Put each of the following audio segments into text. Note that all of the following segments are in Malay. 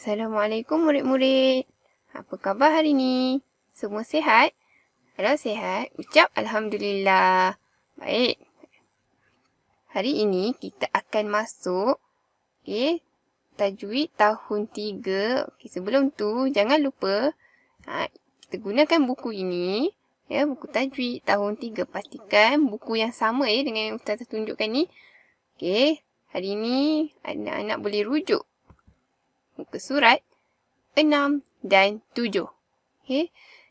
Assalamualaikum murid-murid. Apa khabar hari ni? Semua sihat? Kalau sihat, ucap Alhamdulillah. Baik. Hari ini kita akan masuk tajwid tahun 3. Sebelum tu, jangan lupa kita gunakan buku ini. Buku tajwid tahun 3. Pastikan buku yang sama dengan yang Ustazah tunjukkan ni. Hari ini anak-anak boleh rujuk muka surat 6 dan 7.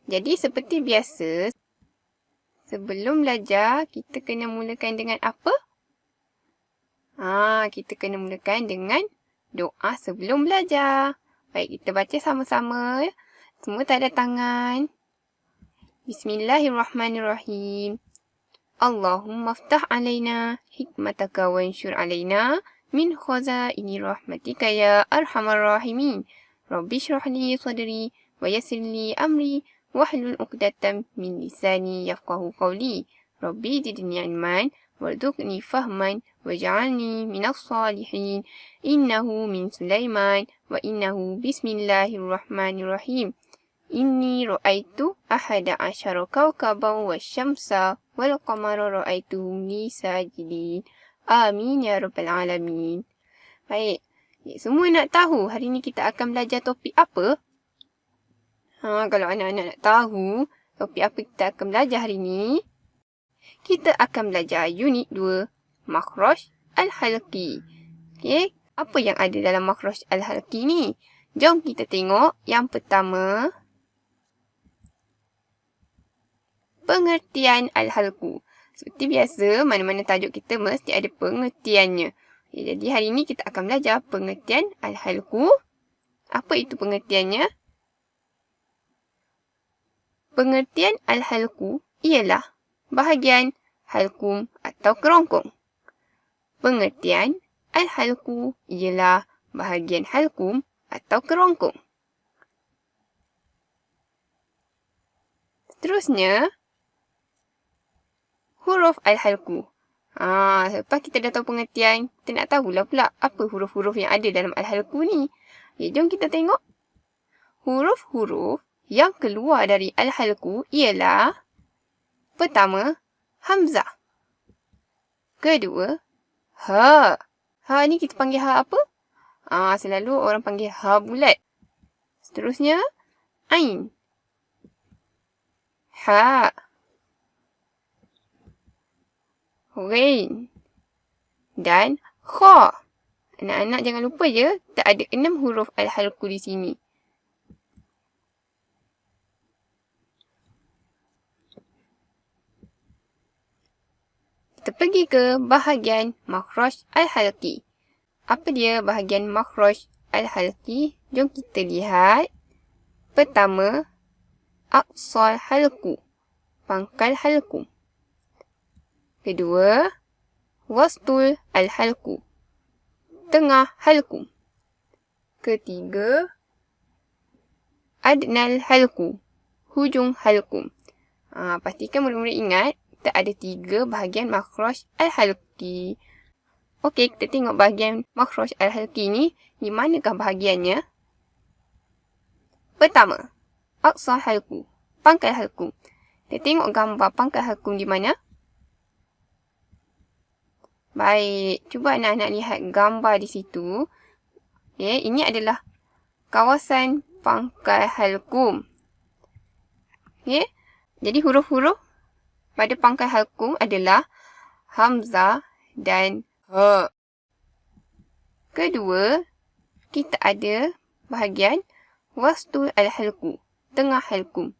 Jadi seperti biasa, sebelum belajar, kita kena mulakan dengan apa? Kita kena mulakan dengan doa sebelum belajar. Baik, kita baca sama-sama. Semua tanda tangan. Bismillahirrahmanirrahim. Allahumma aftah alaina hikmataka wa anshur alaina min khazaini rahmatika ya arhamar rahimin. Rabbi shrah li sadri wa yassir li amri wahlul 'uqdatam min lisani yafqahu qawli. Rabbi zidni ilman warzuqni fahman waj'alni minas salihin. Innahu min Sulaiman wa innahu bismillahirrahmanirrahim. Inni ra'aitu ahada asyara kawkaban wasyamsa wal qamara ra'aituhum li sajidin. Amin ya rabbal alamin. Baik. Semua nak tahu hari ni kita akan belajar topik apa? Kalau anak-anak nak tahu topik apa kita akan belajar hari ni, kita akan belajar unit 2, makhraj al-halqi. Apa yang ada dalam makhraj al-halqi ni? Jom kita tengok yang pertama. Pengertian al-halqu. Seperti biasa, mana-mana tajuk kita mesti ada pengertiannya. Jadi hari ini kita akan belajar pengertian al-halqu. Apa itu pengertiannya? Pengertian al-halqu ialah bahagian halqum atau kerongkong. Pengertian al-halqu ialah bahagian halqum atau kerongkong. Seterusnya, huruf al-halqu. Lepas kita dah tahu pengertian, kita nak tahulah pula apa huruf-huruf yang ada dalam al-halqu ni. Jom kita tengok. Huruf-huruf yang keluar dari al-halqu ialah pertama, hamzah. Kedua, ha. Ha ni kita panggil ha apa? Selalu orang panggil ha bulat. Seterusnya, ain. Ha. Ghain. Dan kha. Anak-anak jangan lupa je, tak ada 6 huruf al-halqu di sini. Kita pergi ke bahagian makhraj al-halqi. Apa dia bahagian makhraj al-halqi? Jom kita lihat. Pertama, aqsal halqu. Pangkal halqum. Kedua, wastul al-halqu. Tengah halqum. Ketiga, adnal halqu. Hujung halqum. Pastikan murid-murid ingat, kita ada 3 bahagian makhraj al-halqi. Okey, kita tengok bahagian makhraj al-halqi ni. Di manakah bahagiannya? Pertama, aqsal halqu. Pangkal halqum. Kita tengok gambar pangkal halqum di mana? Baik, cuba anak-anak lihat gambar di situ. Ini adalah kawasan pangkal halqum. Jadi huruf-huruf pada pangkal halqum adalah hamzah dan ha. Kedua, kita ada bahagian wastul al-halqu, tengah halqum.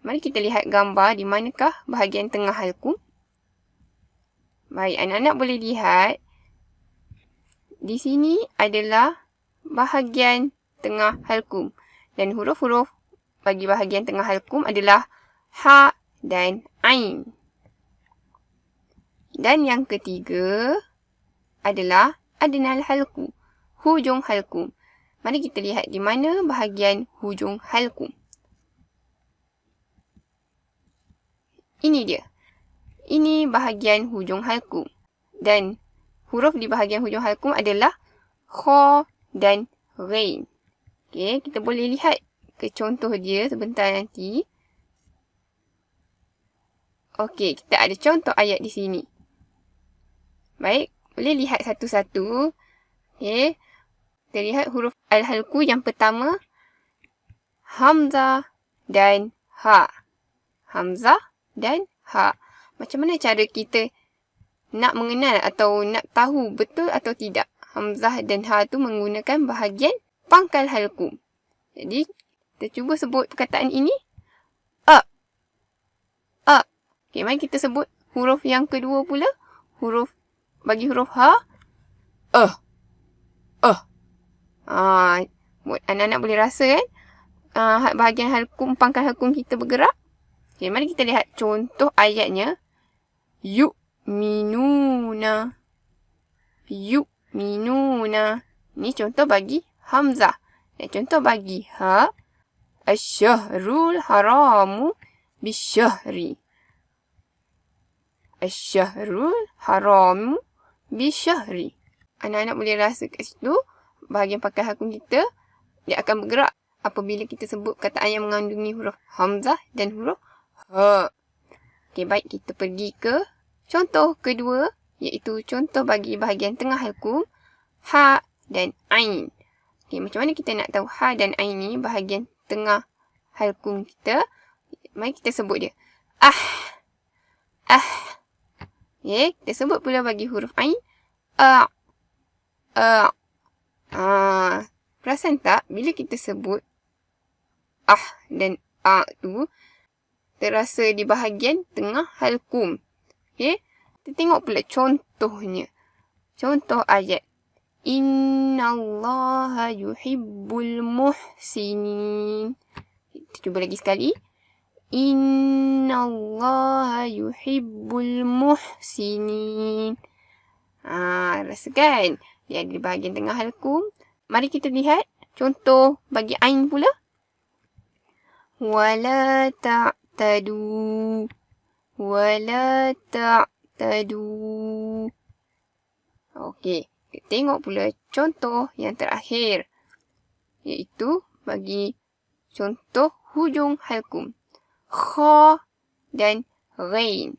Mari kita lihat gambar di manakah bahagian tengah halqum. Baik, anak-anak boleh lihat. Di sini adalah bahagian tengah halqum. Dan huruf-huruf bagi bahagian tengah halqum adalah ha dan ain. Dan yang ketiga adalah adnal halqu, hujung halqum. Mari kita lihat di mana bahagian hujung halqum. Ini dia. Ini bahagian hujung halqum. Dan huruf di bahagian hujung halqum adalah kha dan ghain. Okey, kita boleh lihat ke contoh dia sebentar nanti. Okey, kita ada contoh ayat di sini. Baik, boleh lihat satu-satu. Okey, kita lihat huruf al-halku yang pertama. Hamzah dan ha. Hamzah dan ha. Macam mana cara kita nak mengenal atau nak tahu betul atau tidak hamzah dan ha tu menggunakan bahagian pangkal halkum. Jadi, kita cuba sebut perkataan ini. A. A. Okey, mari kita sebut huruf yang kedua pula. Bagi huruf ha. Anak-anak boleh rasa kan? Bahagian halkum, pangkal halkum kita bergerak. Okey, mari kita lihat contoh ayatnya. Yu'minuna. Yu'minuna. Ini contoh bagi hamzah. Dan contoh bagi ha. Asy-syahrul haramu bisyahri. Asy-syahrul haramu bisyahri. Anak-anak boleh rasa kat situ. Bahagian pangkal halkum kita, dia akan bergerak apabila kita sebut perkataan yang mengandungi huruf hamzah dan huruf ha. Okey, baik, kita pergi ke contoh kedua, iaitu contoh bagi bahagian tengah halkum, ha dan ain. Okey, macam mana kita nak tahu ha dan ain ni bahagian tengah halkum kita? Mari kita sebut dia. Okey, kita sebut pula bagi huruf ain. Perasan tak bila kita sebut dan tu terasa di bahagian tengah halkum. Okey, kita tengok pula contohnya. Contoh ayat. Innallaha yuhibbul muhsinin. Kita cuba lagi sekali. Innallaha yuhibbul muhsinin. Rasakan? Dia ada di bahagian tengah halkum. Mari kita lihat contoh bagi ain pula. Wala ta'tadu. Wala ta'tadu. Okey, kita tengok pula contoh yang terakhir. Iaitu bagi contoh hujung halkum. Kha dan ghain.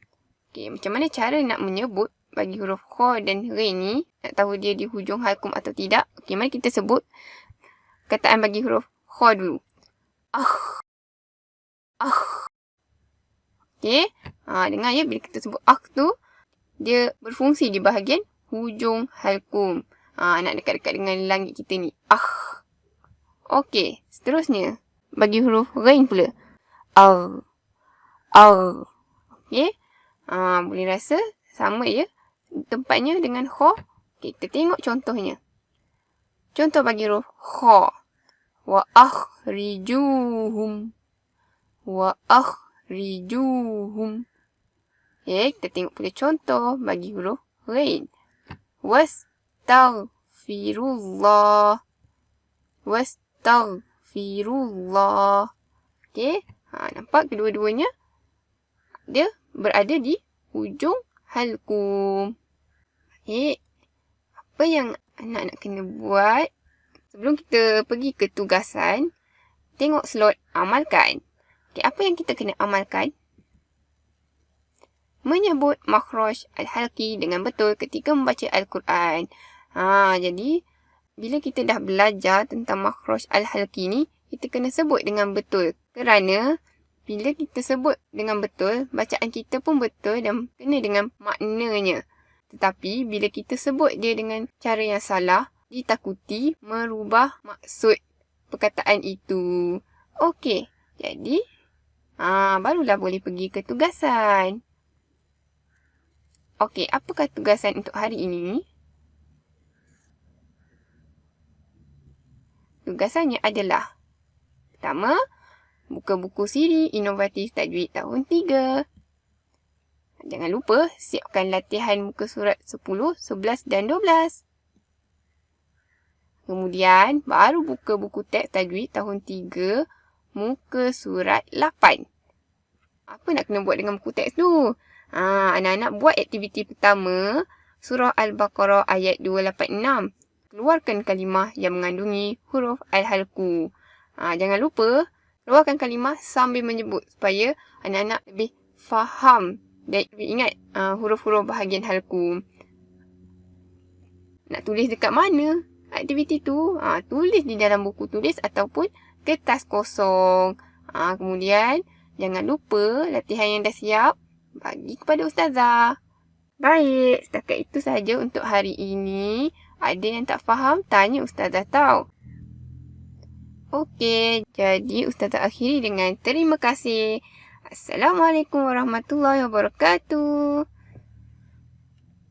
Okey, macam mana cara nak menyebut bagi huruf kha dan ghain ni? Nak tahu dia di hujung halkum atau tidak? Okey, mari kita sebut kataan bagi huruf kha dulu. Okey, dengar ya, bila kita sebut tu, dia berfungsi di bahagian hujung halkum. Nak dekat-dekat dengan langit kita ni. Okey, seterusnya bagi huruf ghain pula. Okey, boleh rasa sama ya tempatnya dengan kha. Okey, kita tengok contohnya. Contoh bagi huruf kha. Wa akhrijuhum. Wa akhrijuhum. Okey, kita tengok pula contoh bagi huruf ghain. Wastaghfirullah. Wastaghfirullah. Okey, nampak kedua-duanya dia berada di hujung halkum. Okey, apa yang anak nak kena buat sebelum kita pergi ke tugasan, tengok slot amalkan. Okey, apa yang kita kena amalkan? Menyebut makhraj al-halqi dengan betul ketika membaca Al-Quran. Jadi, bila kita dah belajar tentang makhraj al-halqi ni, kita kena sebut dengan betul. Kerana, bila kita sebut dengan betul, bacaan kita pun betul dan kena dengan maknanya. Tetapi, bila kita sebut dia dengan cara yang salah, ditakuti merubah maksud perkataan itu. Okey, jadi, barulah boleh pergi ke tugasan. Okey, apakah tugasan untuk hari ini? Tugasannya adalah, pertama, buka buku siri inovatif tajwid tahun 3. Jangan lupa siapkan latihan muka surat 10, 11 dan 12. Kemudian, baru buka buku teks tajwid tahun 3, muka surat 8. Apa nak kena buat dengan buku teks tu? Anak-anak buat aktiviti pertama, surah Al-Baqarah ayat 286. keluarkan kalimah yang mengandungi huruf al-halku. Jangan lupa keluarkan kalimah sambil menyebut supaya anak-anak lebih faham dan lebih ingat huruf-huruf bahagian halku. Nak tulis dekat mana aktiviti tu? Tulis di dalam buku tulis ataupun kertas kosong. Kemudian, jangan lupa latihan yang dah siap bagi kepada ustazah. Baik, setakat itu saja untuk hari ini. Ada yang tak faham, tanya ustazah tau. Okey, jadi ustazah akhiri dengan terima kasih. Assalamualaikum warahmatullahi wabarakatuh.